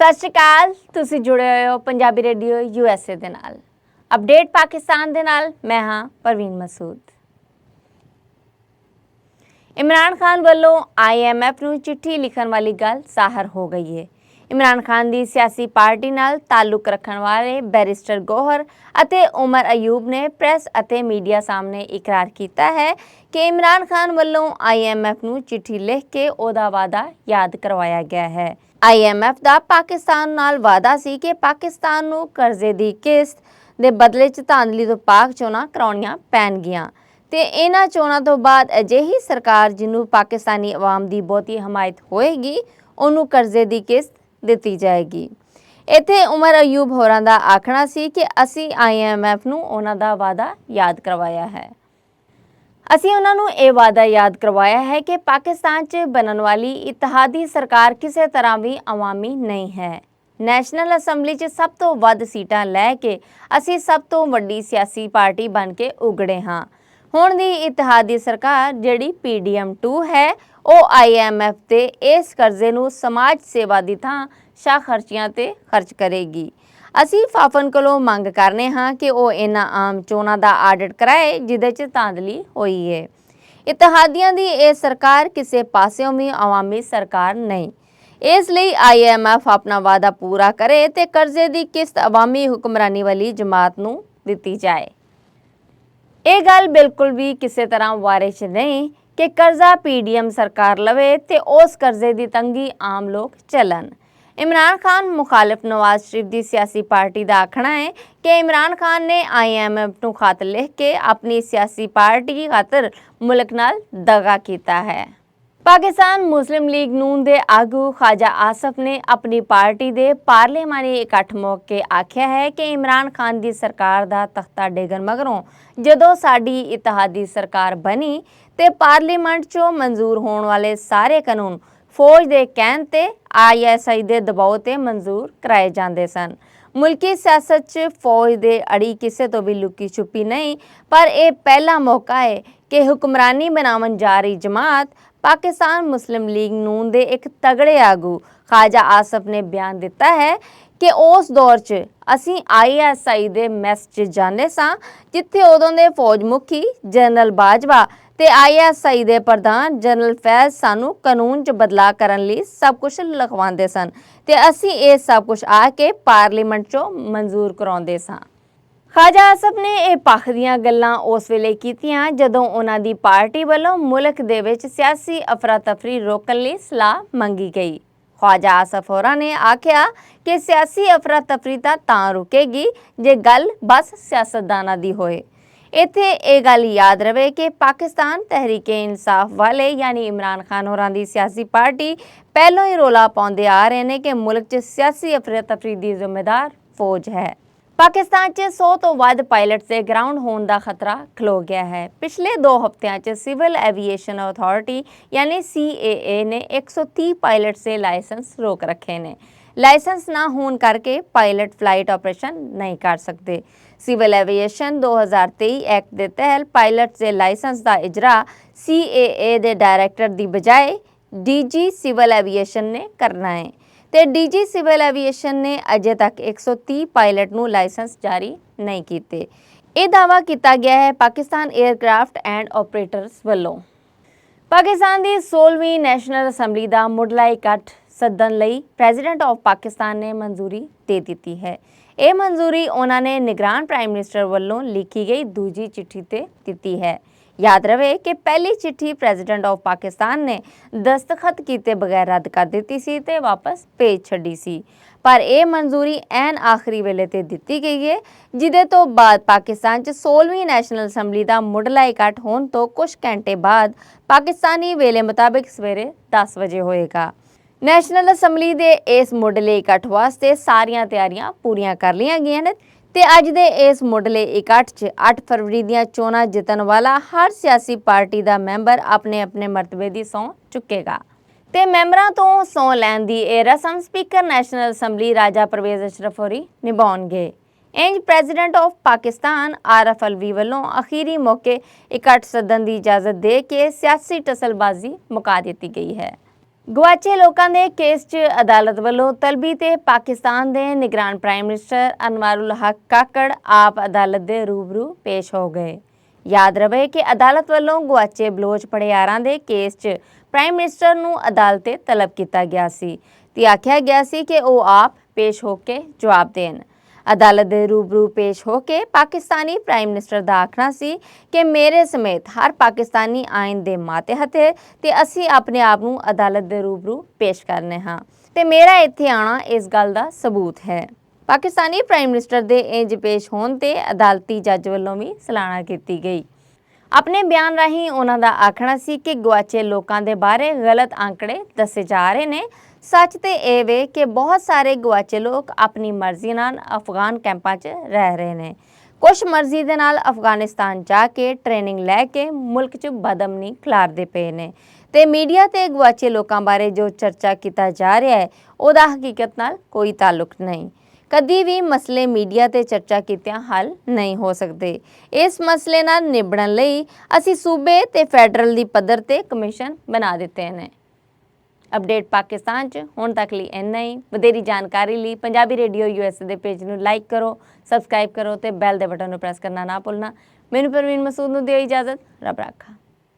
ਸਤਿ ਸ਼੍ਰੀ ਅਕਾਲ। ਤੁਸੀਂ ਜੁੜੇ ਹੋਏ ਹੋ ਪੰਜਾਬੀ ਰੇਡੀਓ USA ਦੇ ਨਾਲ। ਅਪਡੇਟ ਪਾਕਿਸਤਾਨ ਦੇ ਨਾਲ ਮੈਂ ਹਾਂ ਪਰਵੀਨ ਮਸੂਦ। ਇਮਰਾਨ ਖਾਨ ਵੱਲੋਂ IMF ਨੂੰ ਚਿੱਠੀ ਲਿਖਣ ਵਾਲੀ ਗੱਲ ਜ਼ਾਹਰ ਹੋ ਗਈ ਹੈ। ਇਮਰਾਨ ਖਾਨ ਦੀ ਸਿਆਸੀ ਪਾਰਟੀ ਨਾਲ ਤਾਲੁਕ ਰੱਖਣ ਵਾਲੇ ਬੈਰਿਸਟਰ ਗੌਹਰ ਅਤੇ ਉਮਰ ਅਯੂਬ ਨੇ ਪ੍ਰੈਸ ਅਤੇ ਮੀਡੀਆ ਸਾਹਮਣੇ ਇਕਰਾਰ ਕੀਤਾ ਹੈ ਕਿ ਇਮਰਾਨ ਖਾਨ ਵੱਲੋਂ IMF ਨੂੰ ਚਿੱਠੀ ਲਿਖ ਕੇ ਉਹਦਾ ਵਾਅਦਾ ਯਾਦ ਕਰਵਾਇਆ ਗਿਆ ਹੈ। IMF ਦਾ ਪਾਕਿਸਤਾਨ ਨਾਲ ਵਾਅਦਾ ਸੀ ਕਿ ਪਾਕਿਸਤਾਨ ਨੂੰ ਕਰਜ਼ੇ ਦੀ ਕਿਸ਼ਤ ਦੇ ਬਦਲੇ 'ਚ ਧਾਂਦਲੀ ਤੋਂ ਪਾਕ ਚੋਣਾਂ ਕਰਾਉਣੀਆਂ ਪੈਣਗੀਆਂ ਤੇ ਇਹਨਾਂ ਚੋਣਾਂ ਤੋਂ ਬਾਅਦ ਅਜਿਹੀ ਸਰਕਾਰ ਜਿਹਨੂੰ ਪਾਕਿਸਤਾਨੀ ਆਵਾਮ ਦੀ ਬਹੁਤੀ ਹਮਾਇਤ ਹੋਏਗੀ ਉਹਨੂੰ ਕਰਜ਼ੇ ਦੀ ਕਿਸ਼ਤ ਦਿੱਤੀ ਜਾਏਗੀ। ਇੱਥੇ ਉਮਰ ਅਯੂਬ ਹੋਰਾਂ ਦਾ ਆਖਣਾ ਸੀ ਕਿ ਅਸੀਂ IMF ਨੂੰ ਉਹਨਾਂ ਦਾ ਵਾਅਦਾ ਯਾਦ ਕਰਵਾਇਆ ਹੈ। ਅਸੀਂ ਉਹਨਾਂ ਨੂੰ ਇਹ ਵਾਅਦਾ ਯਾਦ ਕਰਵਾਇਆ ਹੈ ਕਿ ਪਾਕਿਸਤਾਨ 'ਚ ਬਣਨ ਵਾਲੀ ਇਤਿਹਾਦੀ ਸਰਕਾਰ ਕਿਸੇ ਤਰ੍ਹਾਂ ਵੀ ਅਵਾਮੀ ਨਹੀਂ ਹੈ। ਨੈਸ਼ਨਲ ਅਸੈਂਬਲੀ 'ਚ ਸਭ ਤੋਂ ਵੱਧ ਸੀਟਾਂ ਲੈ ਕੇ ਅਸੀਂ ਸਭ ਤੋਂ ਵੱਡੀ ਸਿਆਸੀ ਪਾਰਟੀ ਬਣ ਕੇ ਉਗੜੇ ਹਾਂ। ਹੁਣ ਦੀ ਇਤਿਹਾਦੀ ਸਰਕਾਰ ਜਿਹੜੀ PDM2 ਹੈ ਉਹ IMF ਤੇ ਇਸ ਕਰਜ਼ੇ ਨੂੰ ਸਮਾਜ ਸੇਵਾ ਦੀ ਥਾਂ ਸ਼ਾਹ ਖਰਚੀਆਂ ਤੇ ਖਰਚ ਕਰੇਗੀ। ਅਸੀਂ ਫਾਫਨ ਕੋਲੋਂ ਮੰਗ ਕਰਨੇ ਹਾਂ ਕਿ ਉਹ ਇਹਨਾਂ ਆਮ ਚੋਣਾਂ ਦਾ ਆਡਿਟ ਕਰਾਏ ਜਿਹਦੇ 'ਚ ਧਾਂਦਲੀ ਹੋਈ ਹੈ। ਇਤਿਹਾਦੀਆਂ ਦੀ ਇਹ ਸਰਕਾਰ ਕਿਸੇ ਪਾਸਿਓਂ ਵੀ ਆਵਾਮੀ ਸਰਕਾਰ ਨਹੀਂ। ਇਸ ਲਈ IMF ਆਪਣਾ ਵਾਅਦਾ ਪੂਰਾ ਕਰੇ ਤੇ ਕਰਜ਼ੇ ਦੀ ਕਿਸ਼ਤ ਆਵਾਮੀ ਹੁਕਮਰਾਨੀ ਵਾਲੀ ਜਮਾਤ ਨੂੰ ਦਿੱਤੀ ਜਾਏ। ਇਹ ਗੱਲ ਬਿਲਕੁਲ ਵੀ ਕਿਸੇ ਤਰ੍ਹਾਂ ਵਾਰਿਸ਼ ਨਹੀਂ ਕਿ ਕਰਜ਼ਾ PDM ਸਰਕਾਰ ਲਵੇ ਤੇ ਉਸ ਕਰਜ਼ੇ ਦੀ ਤੰਗੀ ਆਮ ਲੋਕ ਝੱਲਣ। ਇਮਰਾਨ ਖਾਨ ਮੁਖਾਲਿਫ ਨਵਾਜ਼ ਸ਼ਰੀਫ ਦੀ ਸਿਆਸੀ ਪਾਰਟੀ ਦਾ ਆਖਣਾ ਹੈ ਕਿ ਇਮਰਾਨ ਖਾਨ ਨੇ IMF ਨੂੰ ਖਤ ਲਿਖ ਕੇ ਆਪਣੀ ਸਿਆਸੀ ਪਾਰਟੀ ਖਾਤਰ ਮੁਲਕ ਨਾਲ ਦਗਾ ਕੀਤਾ ਹੈ। ਪਾਕਿਸਤਾਨ ਮੁਸਲਿਮ ਲੀਗ ਨੂਨ ਦੇ ਆਗੂ ख्वाजा आसफ ਨੇ ਆਪਣੀ ਪਾਰਟੀ ਦੇ ਪਾਰਲੀਮਾਨੀ ਇਕੱਠ ਮੌਕੇ ਆਖਿਆ ਹੈ ਕਿ ਇਮਰਾਨ ਖਾਨ ਦੀ ਸਰਕਾਰ ਦਾ ਤਖਤਾ ਡੇਗਣ ਮਗਰੋਂ ਜਦੋਂ ਸਾਡੀ ਇਤਿਹਾਦੀ ਸਰਕਾਰ ਬਣੀ ਤੇ ਪਾਰਲੀਮੈਂਟ 'ਚੋਂ ਮਨਜ਼ੂਰ ਹੋਣ ਵਾਲੇ ਸਾਰੇ ਕਾਨੂੰਨ ਫੌਜ ਦੇ ਕਹਿਣ ਤੇ ISI ਦੇ ਦਬਾਅ ਤੇ ਮਨਜ਼ੂਰ ਕਰਾਏ ਜਾਂਦੇ ਸਨ। ਮੁਲਕੀ ਸਿਆਸਤ 'ਚ ਫੌਜ ਦੇ ਅੜੀ ਕਿਸੇ ਤੋਂ ਵੀ ਲੁਕੀ ਛੁਪੀ ਨਹੀਂ, ਪਰ ਇਹ ਪਹਿਲਾ ਮੌਕਾ ਹੈ ਕਿ ਹੁਕਮਰਾਨੀ ਬਣਾਉਣ ਜਾ ਰਹੀ ਜਮਾਤ ਪਾਕਿਸਤਾਨ ਮੁਸਲਿਮ ਲੀਗ ਨੂਨ ਦੇ ਇੱਕ ਤਗੜੇ ਆਗੂ ख्वाजा आसफ ਨੇ ਬਿਆਨ ਦਿੱਤਾ ਹੈ ਕਿ ਉਸ ਦੌਰ 'ਚ ਅਸੀਂ ISI ਦੇ ਮੈਸ 'ਚ ਜਾਂਦੇ ਸਾਂ ਜਿੱਥੇ ਉਦੋਂ ਦੇ ਫੌਜ ਮੁਖੀ ਜਨਰਲ ਬਾਜਵਾ ਤੇ ISI ਦੇ ਪ੍ਰਧਾਨ ਜਨਰਲ ਫੈਜ਼ ਸਾਨੂੰ ਕਾਨੂੰਨ 'ਚ ਬਦਲਾਅ ਕਰਨ ਲਈ ਸਭ ਕੁਝ ਲਿਖਵਾਉਂਦੇ ਸਨ ਤੇ ਅਸੀਂ ਇਹ ਸਭ ਕੁਝ ਆ ਕੇ ਪਾਰਲੀਮੈਂਟ 'ਚੋਂ ਮਨਜ਼ੂਰ ਕਰਾਉਂਦੇ ਸਾਂ। ख्वाजा आसफ ਨੇ ਇਹ ਪੱਖ ਦੀਆਂ ਗੱਲਾਂ ਉਸ ਵੇਲੇ ਕੀਤੀਆਂ ਜਦੋਂ ਉਹਨਾਂ ਦੀ ਪਾਰਟੀ ਵੱਲੋਂ ਮੁਲਕ ਦੇ ਵਿੱਚ ਸਿਆਸੀ ਅਫਰਾ ਤਫਰੀ ਰੋਕਣ ਲਈ ਸਲਾਹ ਮੰਗੀ ਗਈ। ख्वाजा आसफ ਹੋਰਾਂ ਨੇ ਆਖਿਆ ਕਿ ਸਿਆਸੀ ਅਫਰਾ ਤਫਰੀ ਤਾਂ ਰੁਕੇਗੀ ਜੇ ਗੱਲ ਬਸ ਸਿਆਸਤਦਾਨਾਂ ਦੀ ਹੋਏ। ਇੱਥੇ ਇਹ ਗੱਲ ਯਾਦ ਰਵੇ ਕਿ ਪਾਕਿਸਤਾਨ ਤਹਿਰੀਕ-ਏ-ਇਨਸਾਫ ਵਾਲੇ ਯਾਨੀ ਇਮਰਾਨ ਖਾਨ ਹੋਰਾਂ ਦੀ ਸਿਆਸੀ ਪਾਰਟੀ ਪਹਿਲੋਂ ਹੀ ਰੌਲਾ ਪਾਉਂਦੇ ਆ ਰਹੇ ਨੇ ਕਿ ਮੁਲਕ 'ਚ ਸਿਆਸੀ ਅਫਰਾ ਤਫਰੀ ਦੀ ਜ਼ਿੰਮੇਦਾਰ ਫੌਜ ਹੈ। ਪਾਕਿਸਤਾਨ 'ਚ 100 ਤੋਂ ਵੱਧ ਪਾਇਲਟਸ ਦੇ ਗਰਾਊਂਡ ਹੋਣ ਦਾ ਖਤਰਾ ਖਲੋ ਗਿਆ ਹੈ। ਪਿਛਲੇ 2 ਹਫ਼ਤਿਆਂ 'ਚ ਸਿਵਲ ਐਵੀਏਸ਼ਨ ਅਥਾਰਟੀ ਯਾਨੀ CAA ਨੇ 130 ਪਾਇਲਟਸ ਦੇ ਲਾਇਸੈਂਸ ਰੋਕ ਰੱਖੇ ਨੇ। ਲਾਇਸੈਂਸ ਨਾ ਹੋਣ ਕਰਕੇ ਪਾਇਲਟ ਫਲਾਈਟ ਆਪਰੇਸ਼ਨ ਨਹੀਂ ਕਰ ਸਕਦੇ। ਸਿਵਲ ਐਵੀਏਸ਼ਨ 2023 ਐਕਟ ਦੇ ਤਹਿਤ ਪਾਇਲਟਸ ਦੇ ਲਾਇਸੈਂਸ ਦਾ ਇਜਰਾ CAA ਦੇ ਡਾਇਰੈਕਟਰ ਦੀ ਬਜਾਏ DG ਸਿਵਲ ਐਵੀਏਸ਼ਨ ਨੇ ਕਰਨਾ ਹੈ ਤੇ DG ਸਿਵਲ ਐਵੀਏਸ਼ਨ ਨੇ ਅਜੇ ਤੱਕ 130 ਪਾਇਲਟ ਨੂੰ ਲਾਇਸੈਂਸ ਜਾਰੀ ਨਹੀਂ ਕੀਤੇ। ਇਹ ਦਾਅਵਾ ਕੀਤਾ ਗਿਆ ਹੈ ਪਾਕਿਸਤਾਨ 에ਅਰਕ੍ਰਾਫਟ ਐਂਡ ਆਪਰੇਟਰਸ ਵੱਲੋਂ। ਪਾਕਿਸਤਾਨ ਦੀ 16ਵੀਂ ਨੈਸ਼ਨਲ ਅਸੈਂਬਲੀ ਦਾ ਮੁੱਢਲਾ ਇਕੱਠ ਸੱਦਣ ਲਈ ਪ੍ਰੈਜ਼ੀਡੈਂਟ ਆਫ ਪਾਕਿਸਤਾਨ ਨੇ ਮਨਜ਼ੂਰੀ ਦੇ ਦਿੱਤੀ ਹੈ। ਇਹ ਮਨਜ਼ੂਰੀ ਉਹਨਾਂ ਨੇ ਨਿਗਰਾਨ ਪ੍ਰਾਈਮ ਮਿਨਿਸਟਰ ਵੱਲੋਂ ਲਿਖੀ ਗਈ ਦੂਜੀ ਚਿੱਠੀ ਤੇ ਦਿੱਤੀ ਹੈ। ਯਾਦ ਰਵੇ ਕਿ ਪਹਿਲੀ ਚਿੱਠੀ ਪ੍ਰੈਜ਼ੀਡੈਂਟ ਆਫ ਪਾਕਿਸਤਾਨ ਨੇ ਦਸਤਖਤ ਕੀਤੇ ਬਗੈਰ ਰੱਦ ਕਰ ਦਿੱਤੀ ਸੀ ਤੇ ਵਾਪਸ ਭੇਜ ਛੱਡੀ ਸੀ, ਪਰ ਇਹ ਮਨਜ਼ੂਰੀ ਐਨ ਆਖਰੀ ਵੇਲੇ ਤੇ ਦਿੱਤੀ ਗਈ ਹੈ ਜਿਹਦੇ ਤੋਂ ਬਾਅਦ ਪਾਕਿਸਤਾਨ 'ਚ 16ਵੀਂ ਨੈਸ਼ਨਲ ਅਸੈਂਬਲੀ ਦਾ ਮੁੱਢਲਾ ਇਕੱਠ ਹੋਣ ਤੋਂ ਕੁਝ ਘੰਟੇ ਬਾਅਦ ਪਾਕਿਸਤਾਨੀ ਵੇਲੇ ਮੁਤਾਬਿਕ ਸਵੇਰੇ 10 ਵਜੇ ਹੋਏਗਾ। ਨੈਸ਼ਨਲ ਅਸੈਂਬਲੀ ਦੇ ਇਸ ਮੁੱਢਲੇ ਇਕੱਠ ਵਾਸਤੇ ਸਾਰੀਆਂ ਤਿਆਰੀਆਂ ਪੂਰੀਆਂ ਕਰ ਲਈਆਂ ਗਈਆਂ ਨੇ ਤੇ ਅੱਜ ਦੇ ਇਸ ਮੁੱਢਲੇ ਇਕੱਠ 'ਚ 8 ਫਰਵਰੀ ਦੀਆਂ ਚੋਣਾਂ ਜਿੱਤਣ ਵਾਲਾ ਹਰ ਸਿਆਸੀ ਪਾਰਟੀ ਦਾ ਮੈਂਬਰ ਆਪਣੇ ਮਰਤਬੇ ਦੀ ਸਹੁੰ ਚੁੱਕੇਗਾ ਤੇ ਮੈਂਬਰਾਂ ਤੋਂ ਸਹੁੰ ਲੈਣ ਦੀ ਇਹ ਰਸਮ ਸਪੀਕਰ ਨੈਸ਼ਨਲ ਅਸੈਂਬਲੀ ਰਾਜਾ ਪਰਵੇਜ਼ ਅਸ਼ਰਫ ਹੋਰੀ ਨਿਭਾਉਣਗੇ। ਇੰਜ ਪ੍ਰੈਜ਼ੀਡੈਂਟ ਆਫ ਪਾਕਿਸਤਾਨ ਆਰਫ ਅਲਵੀ ਵੱਲੋਂ ਅਖੀਰੀ ਮੌਕੇ ਇਕੱਠ ਸੱਦਣ ਦੀ ਇਜਾਜ਼ਤ ਦੇ ਕੇ ਸਿਆਸੀ ਟਸਲਬਾਜ਼ੀ ਮੁਕਾ ਦਿੱਤੀ ਗਈ ਹੈ। ਗਵਾਚੇ ਲੋਕਾਂ ਦੇ ਕੇਸ 'ਚ ਅਦਾਲਤ ਵੱਲੋਂ ਤਲਬੀ ਤੇ ਪਾਕਿਸਤਾਨ ਦੇ ਨਿਗਰਾਨ ਪ੍ਰਾਈਮ ਮਿਨਿਸਟਰ ਅਨਵਾਰੁਲ ਹਕ ਕਾਕੜ ਆਪ ਅਦਾਲਤ ਦੇ ਰੂਬਰੂ ਪੇਸ਼ ਹੋ ਗਏ। ਯਾਦ ਰਵੇ ਕਿ ਅਦਾਲਤ ਵੱਲੋਂ ਗਵਾਚੇ ਬਲੋਚ ਪੜਿਆਰਾਂ ਦੇ ਕੇਸ 'ਚ ਪ੍ਰਾਈਮ ਮਿਨਿਸਟਰ ਨੂੰ ਅਦਾਲਤ ਤੇ ਤਲਬ ਕੀਤਾ ਗਿਆ ਸੀ ਤੇ ਆਖਿਆ ਗਿਆ ਸੀ ਕਿ ਉਹ ਆਪ ਪੇਸ਼ ਹੋ ਕੇ ਜਵਾਬ ਦੇਣ। ਅਦਾਲਤ ਦੇ ਰੂਬਰੂ ਪੇਸ਼ ਹੋ ਕੇ ਪਾਕਿਸਤਾਨੀ ਪ੍ਰਾਈਮ ਮਿਨਿਸਟਰ ਦਾ ਆਖਣਾ ਸੀ ਕਿ ਮੇਰੇ ਸਮੇਤ ਹਰ ਪਾਕਿਸਤਾਨੀ ਆਇਨ ਦੇ ਮਾਤਹਿਤ ਹੈ ਤੇ ਅਸੀਂ ਆਪਣੇ ਆਪ ਨੂੰ ਅਦਾਲਤ ਦੇ ਰੂਬਰੂ ਪੇਸ਼ ਕਰਨੇ ਹਾਂ ਤੇ ਮੇਰਾ ਇੱਥੇ ਆਣਾ ਇਸ ਗੱਲ ਦਾ ਸਬੂਤ ਹੈ। ਪਾਕਿਸਤਾਨੀ ਪ੍ਰਾਈਮ ਮਿਨਿਸਟਰ ਦੇ ਇੰਜ ਪੇਸ਼ ਹੋਣ ਤੇ ਅਦਾਲਤੀ ਜੱਜ ਵੱਲੋਂ ਵੀ ਸਲਾਹਨਾ ਕੀਤੀ ਗਈ। ਆਪਣੇ ਬਿਆਨ ਰਾਹੀਂ ਉਹਨਾਂ ਦਾ ਆਖਣਾ ਸੀ ਕਿ ਗਵਾਚੇ ਲੋਕਾਂ ਦੇ ਬਾਰੇ ਗਲਤ ਆંકੜੇ ਦੱਸੇ ਜਾ ਰਹੇ ਨੇ। ਸੱਚ ਤੇ ਇਹ ਵੇ ਕਿ ਬਹੁਤ ਸਾਰੇ ਗਵਾਚੇ ਲੋਕ ਆਪਣੀ ਮਰਜ਼ੀ ਨਾਲ ਅਫਗਾਨ ਕੈਂਪਾਂ 'ਚ ਰਹਿ ਰਹੇ ਨੇ। ਕੁਝ ਮਰਜ਼ੀ ਦੇ ਨਾਲ ਅਫਗਾਨਿਸਤਾਨ ਜਾ ਕੇ ਟ੍ਰੇਨਿੰਗ ਲੈ ਕੇ ਮੁਲਕ 'ਚ ਬਦਅਮਨੀ ਖਿਲਾਰਦੇ ਪਏ ਨੇ ਤੇ ਮੀਡੀਆ ਤੇ ਗਵਾਚੇ ਲੋਕਾਂ ਬਾਰੇ ਜੋ ਚਰਚਾ ਕੀਤਾ ਜਾ ਰਿਹਾ ਹੈ ਉਹਦਾ ਹਕੀਕਤ ਨਾਲ ਕੋਈ ਤਾਲੁਕ ਨਹੀਂ। ਕਦੀ ਵੀ ਮਸਲੇ ਮੀਡੀਆ ਤੇ ਚਰਚਾ ਕੀਤਿਆਂ ਹੱਲ ਨਹੀਂ ਹੋ ਸਕਦੇ। ਇਸ ਮਸਲੇ ਨਾਲ ਨਿਬੜਨ ਲਈ ਅਸੀਂ ਸੂਬੇ ਤੇ ਫੈਡਰਲ ਦੀ ਪੱਧਰ ਤੇ ਕਮਿਸ਼ਨ ਬਣਾ ਦਿੱਤੇ ਨੇ। ਅਪਡੇਟ ਪਾਕਿਸਤਾਨ 'ਚ ਹੁਣ ਤੱਕ ਲਈ ਇੰਨਾ ਹੀ। ਵਧੇਰੀ ਜਾਣਕਾਰੀ ਲਈ ਪੰਜਾਬੀ ਰੇਡੀਓ USA ਦੇ ਪੇਜ ਨੂੰ ਲਾਈਕ ਕਰੋ, ਸਬਸਕ੍ਰਾਈਬ ਕਰੋ ਤੇ ਬੈਲ ਦੇ ਬਟਨ ਨੂੰ ਪ੍ਰੈਸ ਕਰਨਾ ਨਾ ਭੁੱਲਣਾ। ਮੈਨੂੰ ਪਰਵੀਨ ਮਸੂਦ ਨੂੰ ਦਿਓ ਇਜਾਜ਼ਤ। ਰੱਬ ਰਾਖਾ।